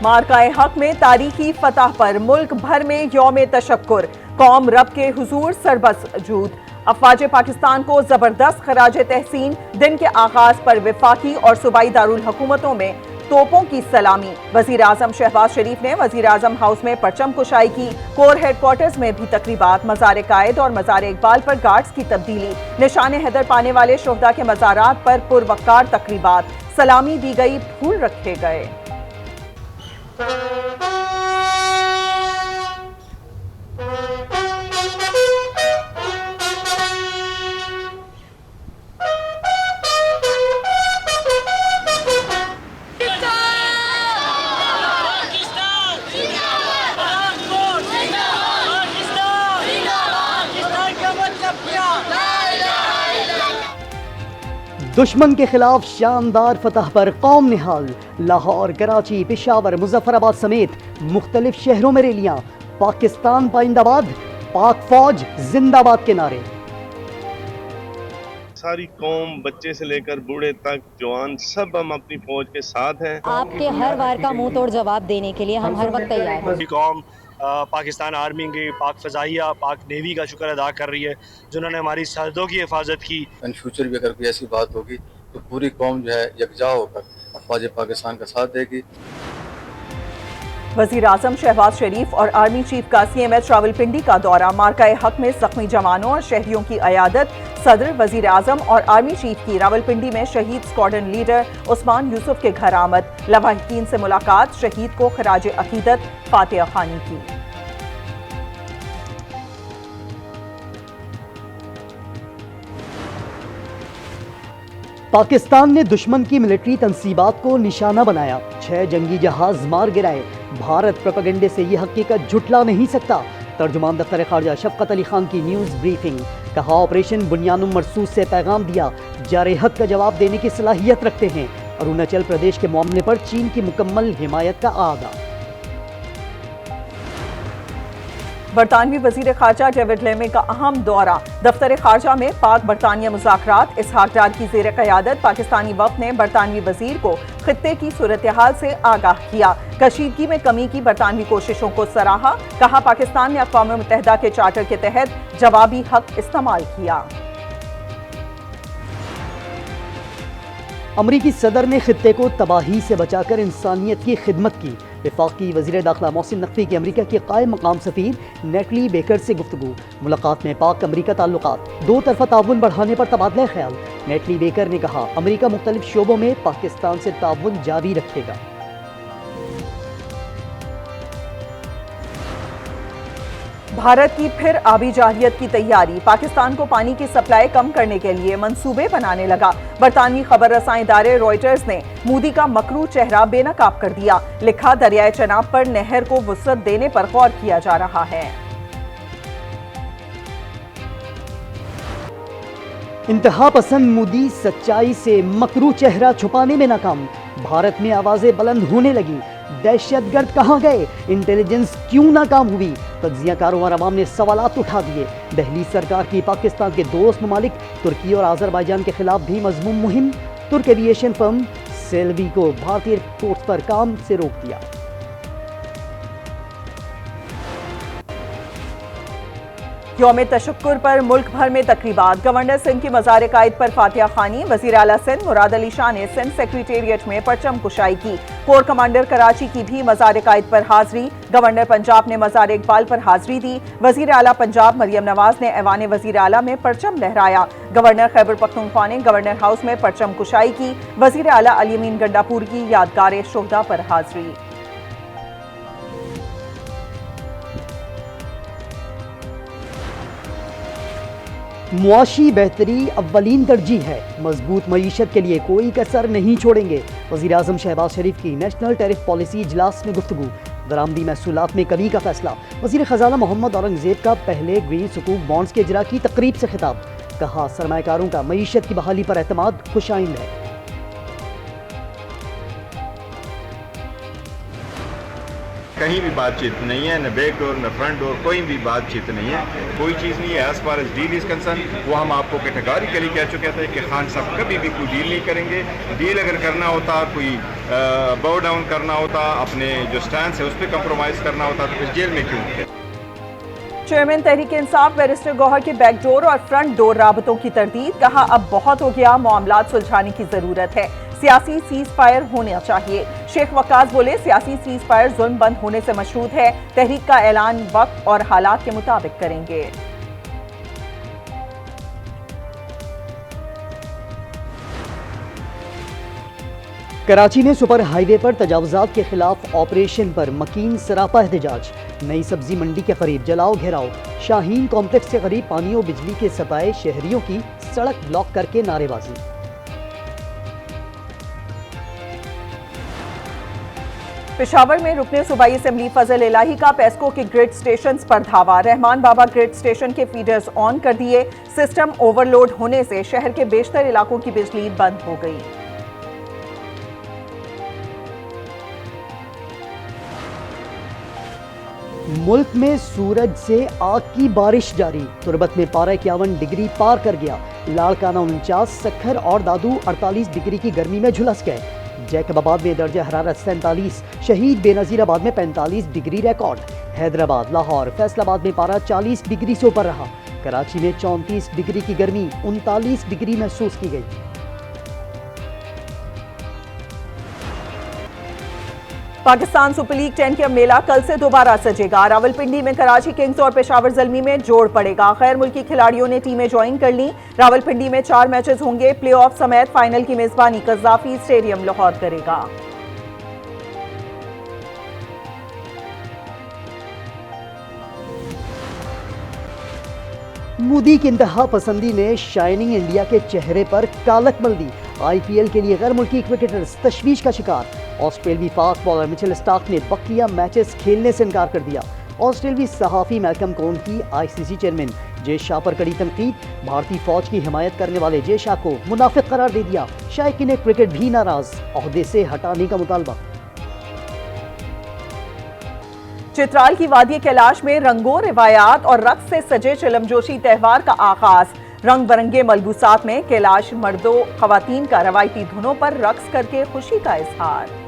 मार्काए हक में तारीखी फतह पर मुल्क भर में यौम तशक्कुर, कौम रब के हुजूर सरबसजूद। अफवाज पाकिस्तान को जबरदस्त खराज तहसीन, दिन के आगाज पर वफाकी और सूबाई दारुल हुकूमतों में तोपों की सलामी। वजीर आजम शहबाज शरीफ ने वजीर आजम हाउस में परचम कुशाई की। कोर हेडक्वार्टर्स में भी तकरीबात, मज़ार कायद और मज़ार इकबाल पर गार्ड्स की तब्दीली। निशान हैदर पाने वाले शोहदा के मज़ारात पर पुरवकार तकरीबात, सलामी दी गई, फूल रखे गए। दुश्मन के खिलाफ शानदार फतह पर कौम निहाल। लाहौर, कराची, पेशावर, मुजफ्फराबाद समेत मुख्तलिफ शहरों में रैलियां। पाकिस्तान पाइंदाबाद, पाक फौज जिंदाबाद के नारे। सारी कौम, बच्चे से लेकर बूढ़े तक, जवान, सब हम अपनी फौज के साथ हैं। आपके हर वार का मुंह तोड़ जवाब देने के लिए हम हर वक्त तैयार हैं। कौम पाकिस्तान आर्मी की, पाक फ़ज़ाइया, पाक नेवी का शुक्र अदा कर रही है जिन्होंने हमारी सरहदों की हिफाजत की। इन फ्यूचर भी अगर कोई ऐसी बात होगी तो पूरी कौम जो है यकजा होकर अफवाज पाकिस्तान का साथ देगी। वजीर आजम शहबाज शरीफ और आर्मी चीफ का CMH रावलपिंडी का दौरा। मार्काए हक में जख्मी जवानों और शहरियों की अयादत। सदर, वजीर आजम और आर्मी चीफ की रावलपिंडी में शहीद स्क्वाड्रन लीडर उस्मान यूसुफ के घर आमद। लवाहिकीन से मुलाकात, शहीद को खराज अकीदत फातिहा खानी की। पाकिस्तान ने दुश्मन की मिलिट्री तंसीबात को निशाना बनाया। 6 जंगी जहाज मार गिराए। भारत प्रोपेगेंडे से ये हकीकत झुटला नहीं सकता। तर्जुमान दफ्तर खारजा शफकत अली खान की न्यूज़ ब्रीफिंग। कहा, ऑपरेशन बुनियानुम मरसूस से पैगाम दिया, जारे हक का जवाब देने की सलाहियत रखते हैं। अरुणाचल प्रदेश के मामले पर चीन की मुकम्मल हिमायत का आगा। बरतानवी वजीर खारजा डेविड लेमे का अहम दौरा। दफ्तर खारजा में पाक बरतानिया मुज़ाकरात। इसहाक डार की ज़ेर क़यादत पाकिस्तानी वफ़द ने बरतानवी वजीर को खित्ते की सूरत हाल से आगाह किया। कशीदगी में कमी की बरतानवी कोशिशों को सराहा। कहा, पाकिस्तान ने अक़वाम मुत्तहिदा के चार्टर के तहत जवाबी हक इस्तेमाल किया। अमरीकी सदर ने खित्ते को तबाही से बचाकर इंसानियत की खिदमत की। वफाकी वज़ीर दाखिला मोहसिन नकवी की अमरीका के कायम मकाम सफ़ीर नेटली बेकर से गुफ्तगू। मुलाकात में पाक अमरीका ताल्लुकात, दो तरफ़ा ताउन बढ़ाने पर तबादला ख्याल। नेटली बेकर ने कहा, अमरीका मुख्तलिफ शोबों में पाकिस्तान से ताउन जारी रखेगा। भारत की फिर आबी जाहियत की तैयारी। पाकिस्तान को पानी की सप्लाई कम करने के लिए मंसूबे बनाने लगा। बरतानवी खबर रसां इदारे रॉयटर्स ने मोदी का मकरू चेहरा बेनकाब कर दिया। लिखा, दरियाए चनाब पर नहर को वुसअत देने पर गौर किया जा रहा है। इंतहा पसंद मोदी सच्चाई से मकरू चेहरा छुपाने में नाकाम। भारत में आवाजें बुलंद होने लगी, दहशतगर्द कहाँ गए, इंटेलिजेंस क्यों नाकाम हुई। तज्जियाकारों और अवाम ने सवालात उठा दिए। दहलीज सरकार की पाकिस्तान के दोस्त ममालिक तुर्की और आज़रबाईजान के खिलाफ भी मज़मूम मुहिम। तुर्क एविएशन फर्म सेल्वी को भारतीय एयरपोर्ट पर काम से रोक दिया। यौम तशक्कुर पर मुल्क भर में तकरीबात। गवर्नर सिंध की मज़ार कायद पर फातिहा खानी। वज़ीर आला सिंध मुराद अली शाह ने सिंध सेक्रेटेरिएट में परचम कुशाई की। कोर कमांडर कराची की भी मज़ार कायद पर हाजिरी। गवर्नर पंजाब ने मज़ार इकबाल पर हाजिरी दी। वज़ीर आला पंजाब मरियम नवाज ने ऐवान वज़ीर आला में परचम लहराया। गवर्नर खैबर पख्तूनख्वा ने गवर्नर हाउस में परचम कुशाई की। वज़ीर आला अली अमीन गंडापुर की यादगार शोहदा पर हाजिरी। मुआशी बेहतरी अव्वलीन तरजीह है। मजबूत मईशत के लिए कोई कसर नहीं छोड़ेंगे। वज़ीर आज़म शहबाज शरीफ की नेशनल टैरिफ पॉलिसी इजलास में गुफ्तगू। दरामदी महसूलात में कमी का फैसला। वज़ीर ख़जाना मोहम्मद औरंगज़ेब का पहले ग्रीन सुकूक बॉन्ड्स के इजरा की तकरीब से खिताब। कहा, सरमायाकारों का मईशत की बहाली पर एतमाद खुशाइंद है। कहीं भी बातचीत नहीं है, न बैक डोर न फ्रंट डोर, कोई भी बातचीत नहीं है, कोई चीज़ नहीं है। As far as deal is concern, वो हम आपको कैटेगोरिकली कह चुके थे कि खान साहब कभी भी कोई डील नहीं करेंगे। डील अगर करना होता, कोई बाउ डाउन करना होता, अपने जो स्टैंड है उस पर कंप्रोमाइज़ करना होता तो फिर जेल में क्यों थे। चेयरमैन तहरीक इंसाफ बैरिस्टर गौहर के बैकडोर और फ्रंट डोर राबतों की तरदीद, कहा अब बहुत हो गया, मामलात सुलझाने की जरूरत है, सियासी सीज फायर होना चाहिए। शेख वकास बोले, सियासी सीज फायर जुल्म बंद होने से मशरूत है, तहरीक का ऐलान वक्त और हालात के मुताबिक करेंगे। कराची में सुपर हाईवे पर तजावुजात के खिलाफ ऑपरेशन पर मकीन सरापा एहतजाज। नई सब्जी मंडी के करीब जलाओ घेराव, शाहीन कॉम्प्लेक्स के करीब पानी और बिजली के सताए शहरियों की सड़क ब्लॉक करके नारेबाजी। पेशावर में रुकने सूबाई असेंबली फजल इलाही का पेस्को के ग्रिड स्टेशन पर धावा, रहमान बाबा ग्रिड स्टेशन के फीडर्स ऑन कर दिए, सिस्टम ओवरलोड होने से शहर के बेशतर इलाकों की बिजली बंद हो गई। मुल्क में सूरज से आग की बारिश जारी, तुरबत में पारा 51 डिग्री पार कर गया, लाड़काना 49, सखर और दादू 48 डिग्री की गर्मी में झुलस गए। जैकबाबाद में दर्जा हरारत 47, शहीद बेनजीराबाद में 45 डिग्री रिकॉर्ड। हैदराबाद, लाहौर, फैसलाबाद में पारा 40 डिग्री से ऊपर रहा। कराची में 34 डिग्री की गर्मी 39 डिग्री महसूस की गई। पाकिस्तान सुपर लीग 10 का मेला कल से दोबारा सजेगा। रावलपिंडी में कराची किंग्स और पेशावर ज़ल्मी में जोड़ पड़ेगा। गैर मुल्की खिलाड़ियों ने टीमें ज्वाइन कर ली। रावलपिंडी में 4 मैचेस होंगे। प्लेऑफ समेत फाइनल की मेजबानी कज़ाफी स्टेडियम लाहौर करेगा। मोदी की इंतहा पसंदी ने शाइनिंग इंडिया के चेहरे पर कालक मल दी। आईपीएल के लिए गैर मुल्की क्रिकेटर्स तशवीश का शिकार। ऑस्ट्रेलियाई फास्ट बॉलर मिचेल स्टार्क ने बकिया मैचेस खेलने से इनकार कर दिया। ऑस्ट्रेलियाई सहाफ़ी मैल्कम कॉन की आईसीसी चेयरमैन जे शाह पर कड़ी तनकीद। भारतीय फौज की हिमायत करने वाले जे शाह को मुनाफिक करार दे दिया। शायकीन क्रिकेट भी नाराज, ओहदे से हटाने का मुतालबा। चित्राल की वादी कैलाश में रंगों, रिवायात और रक्स से सजे चिलमजोशी त्यौहार का आगाज। रंग बरंगे मलबूसात में कैलाश मर्दों खवातीन का रवायती धुनों पर रक्स करके खुशी का इजहार।